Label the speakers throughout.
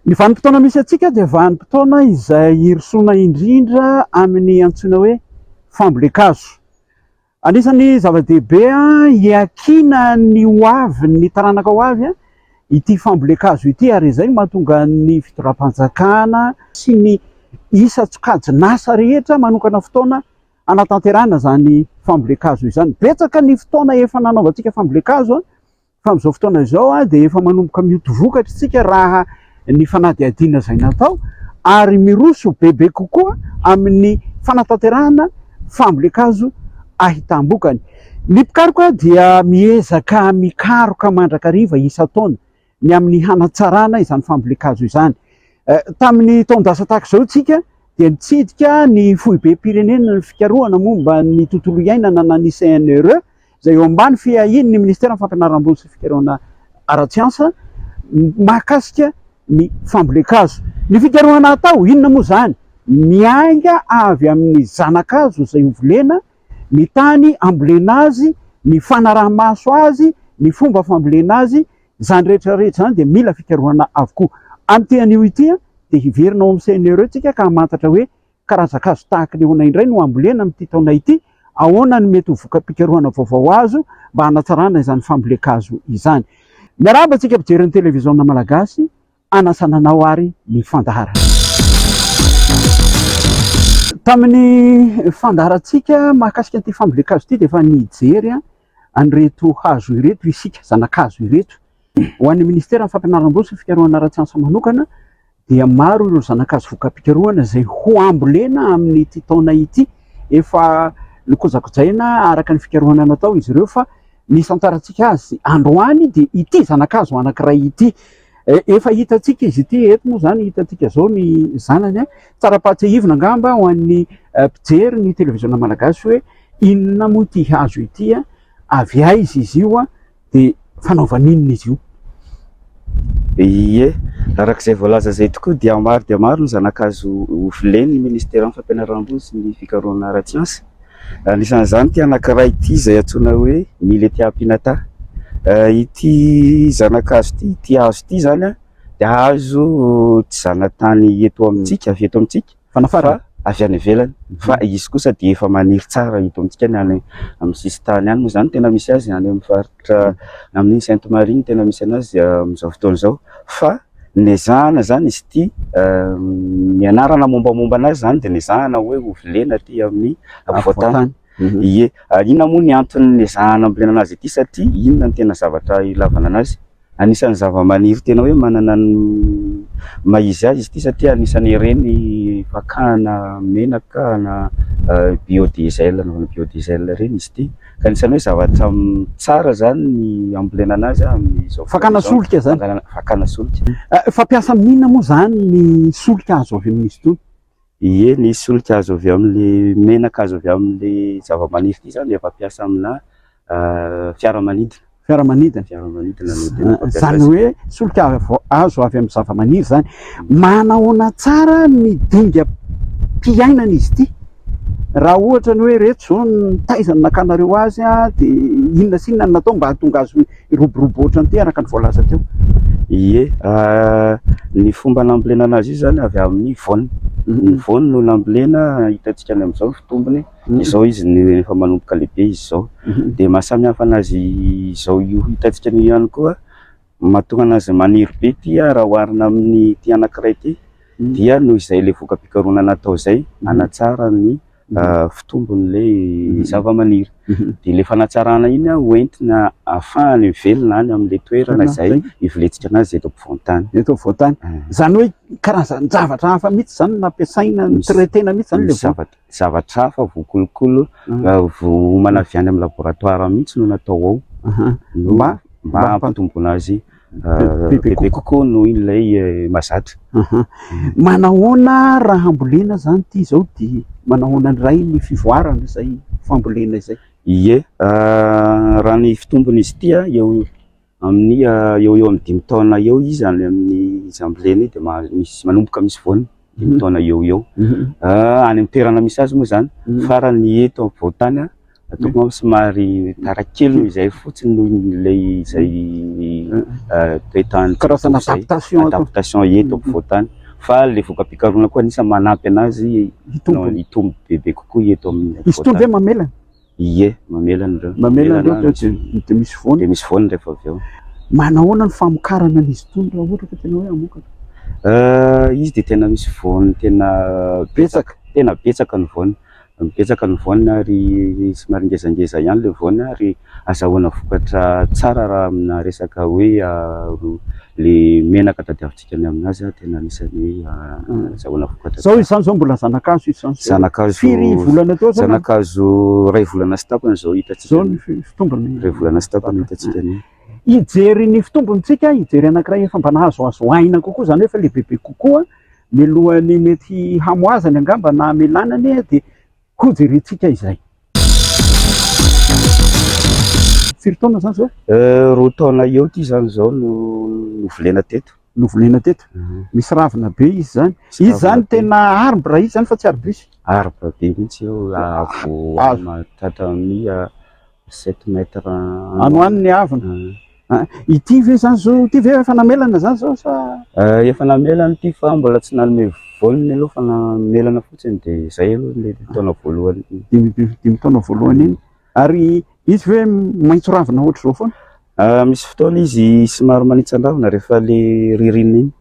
Speaker 1: Ny vanim-potoana misy atsika dia vanim-potoana izay irisona indrindra amin'ny antsoina hoe fambolen-kazo. Anisany zava-dehibe hiakina ny hoavy, ny taranaka hoavy ity fambolen-kazo ity, ary izay mahatonga ny fitondram-panjakana sy ny isa-tsokajinasa rehetra manokana fotoana anatanterahana zany fambolen-kazo izany. Betsaka ny fotoana efa nanaovantsika fambolen-kazo fa amin'izao fotoana izao dia efa manomboka mioty vokatra isika raha ny fanadihadiana izay natao, ary miroso bebe kokoa amin'ny fanatanterahana fambolen-kazo ahitam-bokany. Ny mpikaroka dia miezaka mikaroka mandrakariva isan-taona ny amin'ny hanatsarana izany fambolen-kazo izany. Tamin'ny taon-dasa tahaka izao tsika dia nitsidika ny foibem-pirenena ny fikarohana momba ny tontolo iainana nanisany izay eo ambany fiahian'ny Ministeran'ny Fampianarana Ambony sy Fikarohana Ara-tsiansa mahakasika ny fambolen-kazo. Ny fikarohana atao inona moa zany? Miainga avy amin'ny zana-kazo izay hovolena, ny tany ambolena azy, ny fanaraha-maso azy, ny fomba fambolena azy, zany rehetrarehetra zany dia mila fikarohana avokoa. Amin'ity anio ity dia hiverinao amin'ny CNR tsika ka hamantatra hoe karazan-kazo tahaka ny ahoana indray no ambolena amin'ity taona ity, ahoana ny mety ho voka-pikarohana vaovao azo mba hanatsarana izany fambolen-kazo izany. Miarahaba antsika mpijery televiziona malagasy, anasananao ary ny fandahara. Tamin'ny fandaharantsika mahakasika an'ity fambolen-kazo ity dia efa nijery an'ireto hazo ireto isika, zana-kazo ireto. Ho an'ny Ministeran'ny Fampianarana Ambony sy Fikarohana Ara-tsiansa manokana dia maro ireo zana-kazo voka-pikarohana izay ho ambolena amin'ity taona ity. Efa nikojakojaina araka ny fikarohana natao izy ireo, fa ny isan-tarantsika azy androany dia ity zana-kazo anankiray ity. Efa hitantsika izy ity eto moa zany, hitantsika zao ny zanany. Tsara-pahatsiahivina angamba ho an'ny mpijery ny televiziona malagasy hoe inona moa ity hazo ity, avy aiza izy io, dia fanaovana inona izy io?
Speaker 2: Ie, arak'izay voalaza zay tokoa dia maro ny zana-kazo hovolen'ny Ministeran'ny Fampianarana Ambony sy ny Fikarohana Ara-tsiansa. Anisan'izany ty anankiray ity izay antsoina hoe milety ampinata. Ity zana-kazo ity hazo ity zany dia hazo tsy zana-tany eto amintsika, avy eto amintsika, fa avy any ivelany, fa izy kosa dia efa maniry tsara eto amintsika any amin'ny sisintany any moa zany tena misy azy, any amin'ny faritra amin'ny Sainte-Marie tena misy anazy amin'izao fotoana izao. Fa nezahana zany izy ity, ny anarana mombamomba anazy zany dia nezahana hoe hovolena aty amin'ny fotoana. Ie, inona moa ny antony nezahana ambolena anazy ity? Satria inona ny tena zavatra ilavana anazy? Anisan'ny zava-maniry tena hoe manana ny maizy azy izy ity, satria anisan'ny ireny fakana menaka na biodiesel, biodiesel reny izy ity. Ka anisan'ny hoe zavatra tsara zany ny ambolena anazy amin'izao.
Speaker 1: Fakana solika zany.
Speaker 2: Fakana solika.
Speaker 1: Fampiasa amin'inona moa zany ny solika azo avy amin'izy itony?
Speaker 2: Ie, ny solika azo avy amin'ny menaka azo avy amin'ny zava-maniry ity zany dia fampiasa amina fiaramanidina.
Speaker 1: Fiaramanidina zany hoe solika azo avy amin'ny zava-maniry zany. Manahoana tsara ny dingam-piainana izy ity? Raha ohatra ny hoe rehetra zao ny taizany nakanareo azy dia inona sy inona no natao mba hahatonga azy iroborobo ohatran'ity araka ny voalaza teo?
Speaker 2: Ie, ny fomba nambolena anazy io zany avy amin'ny voany. Ny voany no nambolena, hitantsika any amin'izao fitombony, izao izy ny efa manomboka lehibe izy izao. Dia mahasamihafa anazy izao io hitantsika ny ihany koa, mahatonga anazy maniry be ity raha oharina amin'ny ity anankiray ity, dia noho izay le voka-pikarohana natao izay hanatsara ny fitombon'ilay zava-maniry. Dia le fanatsarana iny hoentina ahafahany mivelona any amin'ilay toerana izay ivoletsika anazy eto ampovoan-tany.
Speaker 1: Eto ampovoan-tany. Zany hoe karazany zavatra hafa mihitsy zany nampiasaina, traitena mihitsy zany le
Speaker 2: zavatra hafa voakolokolo, homana avy any amin'ny laboratoire mihitsy no natao ao mba hampatombona azy bebe kokoa noho ilay mahazatra.
Speaker 1: Manahoana raha ambolena zany ity zao, dia manahoana indray ny fivoarana izay fambolena izay?
Speaker 2: Ie, raha ny fitombony izy ity eo amin'ny eo amin'ny 5 taona eo izy any amin'ny izy ambolena dia manomboka misy voany 5 taona eo. Any amin'ny toerana misy azy moa zany, farany eto ampovoan-tany ataoko somary tarakely izay fotsiny noho ilay izay toetany
Speaker 1: karazana
Speaker 2: adaptation eto ampovoantany. Fa le voka-pikarohana koa anisany manampy anazy hitombo bebe kokoa eto amin'ny
Speaker 1: izy tony ve mamelana?
Speaker 2: Ie, mamelana reo.
Speaker 1: Mamelana reo de misy voany.
Speaker 2: De misy voany rehefa avy eo.
Speaker 1: Manahoana ny famokarana an'izy tony raha ohatra ka tena hoe amokatra?
Speaker 2: Izy de tena misy voany tena
Speaker 1: betsaka.
Speaker 2: Tena betsaka ny voany. Mipetsaka ny voany ary somary ngezangeza ihany le voany ary azahoana vokatra tsara raha amina resaka hoe le menaka tadiavintsika ny aminazy tena anisany hoe azahoana vokatra.
Speaker 1: Zao izany zao mbola zana-kazo izy zany.
Speaker 2: Zana-kazo
Speaker 1: firy volana teo zany?
Speaker 2: Zana-kazo ray volana sy tapany zao hitantsika.
Speaker 1: Zao ny fitombony.
Speaker 2: Ray volana sy tapany hitantsika ny.
Speaker 1: Ijery ny fitombontsika, ijery anankiray efa mba nahazoazo aina kokoa zany efa le bebe kokoa milohan'ny mety hamoazany angamba na melanany de hojeritsika izay. Firy taona zany zao?
Speaker 2: Roa taona eo ty zany zao no volena teto.
Speaker 1: No volena teto. Misy ravina be izy zany. Izy zany tena arbre izy zany fa tsy arbre izy.
Speaker 2: Arbre be mihitsy eo avo tamin'ny 7 mètres.
Speaker 1: Hoan'ny avana. Ity ve zany zao, ity ve efa namelana zany zao sa?
Speaker 2: Efa namelana ity fa mbola tsy nanome voany aloha fa namelana fotsiny de zay aloha le taona voalohany. Dimy
Speaker 1: taona voalohany iny. Ary izy ve maitso ravina ohatra zao foana?
Speaker 2: Misy fotoana izy somary manitsan-dravina rehefa le ririna iny.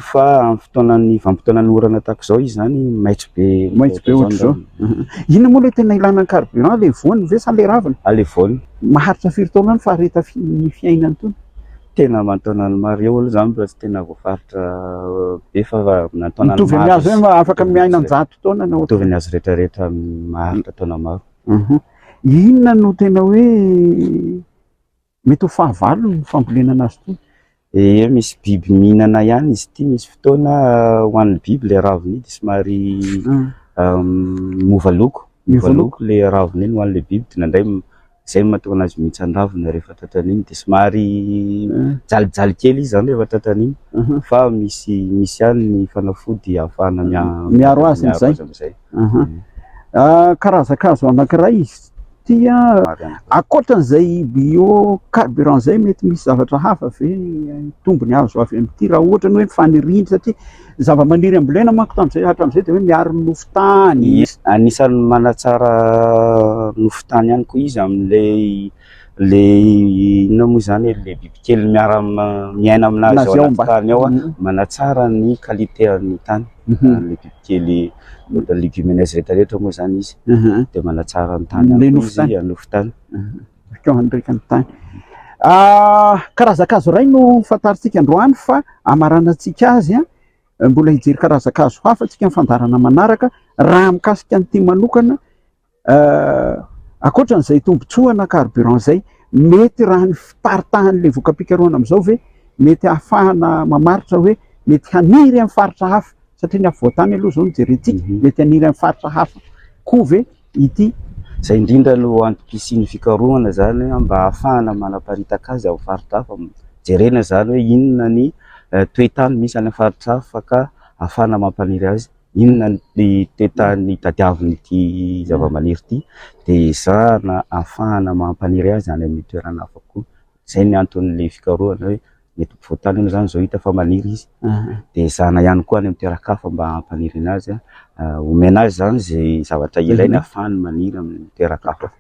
Speaker 2: Fa amin'ny fotoanan'ny vanim-potoanan'ny orana tahaka zao izy zany maitso be
Speaker 1: ohatra zao. Inona moa le tena ilana ny carburant, le voany ve sa le ravina?
Speaker 2: Le voany.
Speaker 1: Maharitra firy taona ny fahareta ny fiainany tony?
Speaker 2: Tena mantaonany maro eo aloha zany mbola tsy tena voafaritra be fa nataonany maro.
Speaker 1: Mitovy amin'ny azo hoe afaka miaina ny 100 taona na
Speaker 2: mitovy amin'ny azo rehetrarehetra maharitra taona maro.
Speaker 1: Inona no tena hoe mety ho fahavalo ny fambolena azy tony?
Speaker 2: Misy biby mihinana ihany izy ity, misy fotoana hoan'ny biby le raviny ity somary movaloko le raviny iny hoan'le biby de nandray zay mahatonga azy mitsan-dravina rehefa tratran'iny de somary jalijaly kely izy zany rehefa tratran'iny fa misy ihany ny fanafody ahafahana
Speaker 1: miaro azy amizay. Karazan-kazo anankiray izy tia akoatran'izay bio-carburant zay mety misy zavatra hafa ve tombony azo avy amin'ity raha ohatra ny hoe fanirindry satria zava-maniry ambolena manko hatram'izay de hoe miaro ny nofotany.
Speaker 2: Anisany manatsara nofotany ihany koa izy am'le inona moa zany le bibikely miaina aminazy ao anaty tany ao manatsara ny qualité an'ny tany. Le bibikely légumineuse rehetrarehetra moa zany izy de manatsara ny tany nofotany.
Speaker 1: Andrika ny tany. Karazan-kazo iray no fantaritsika androany fa amaranantsika azy mbola hijery karazan-kazo hafa tsika ny fandarana manaraka raha mikasika an'ity manokana. Akoatran'izay tombotsoana carburant zay mety raha ny fiparitahan'le voka-pikarohana am'izao ve mety ahafahana mamaritra hoe mety haniry amin'ny faritra hafa satria ny afovoantany aloha zao nijerentsika mety haniry amin'ny faritra hafa koa ve ity?
Speaker 2: Zay indrindra no antom-pisian'ny fikarohana zany mba ahafahana manaparitaka azy amin'ny faritra hafa, jerena zany hoe inona ny toetany misy any amin'ny faritra hafa ka ahafahana mampaniry azy, inona ny toetany tadiavin'ity zava-maniry ity de ezahana ahafahana mampaniry azy any amin'ny toerana hafa koa. Zay ny anton'le fikarohana hoe mety voatany zany zao hita fa maniry izy de ezahana ihany koa any amin'ny toeran-kafa mba hampaniry anazy omena azy zany zay zavatra ilainy ahafahany maniry amin'ny toeran-kafa.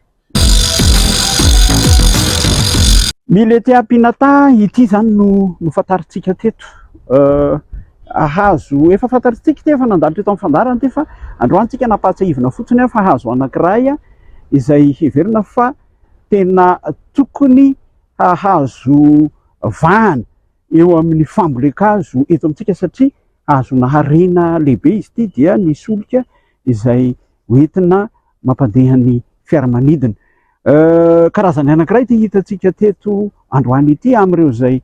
Speaker 1: Milety ampinata ity zany no fantaritsika teto. Hazo efa fantaritsika ty efa nandalo teto amin'ny fandarana ty fa androantsika napahatsahivina fotsiny fa hazo anankiray izay heverina fa tena tokony hahazo vahana eo amin'ny fambolen-kazo eto amintsika satria hazo naharena lehibe izy ity dia ny solika izay hoentina mampandeha ny fiaramanidina. Karazany anankiray ty hitantsika teto androany ity amin'ireo zay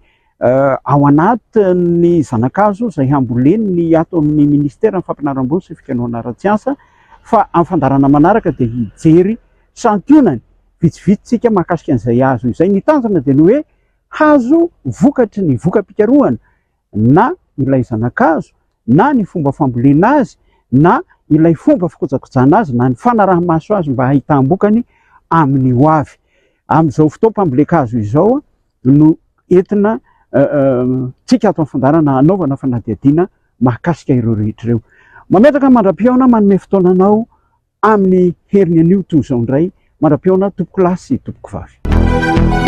Speaker 1: ao anatin'ny zana-kazo izay hamboleny ato amin'ny Ministeran'ny Fampianarana Ambony sy Fikarohana Ara-tsiansa fa amin'ny fandarana manaraka dia hijery santionany vitsivitsitsika mahakasika an'izay hazo izay. Ny tanjona dia ny hoe hazo vokatry ny voka-pikarohana na ilay zana-kazo na ny fomba fambolena azy na ilay fomba fikojakojana azy na ny fanaraha-maso azy mba hahitambokany amin'ny ho avy. Amin'izao fotoam-pambolen-kazo izao no entina tsika ato fandarana anaovana fanadihadiana mahakasika ireo rehetra ireo. Mametraka mandram-piaona manome fotoananao amin'ny herin'ny anio toy izao indray, mandram-piaona tompoko lahy sy tompoko vavy.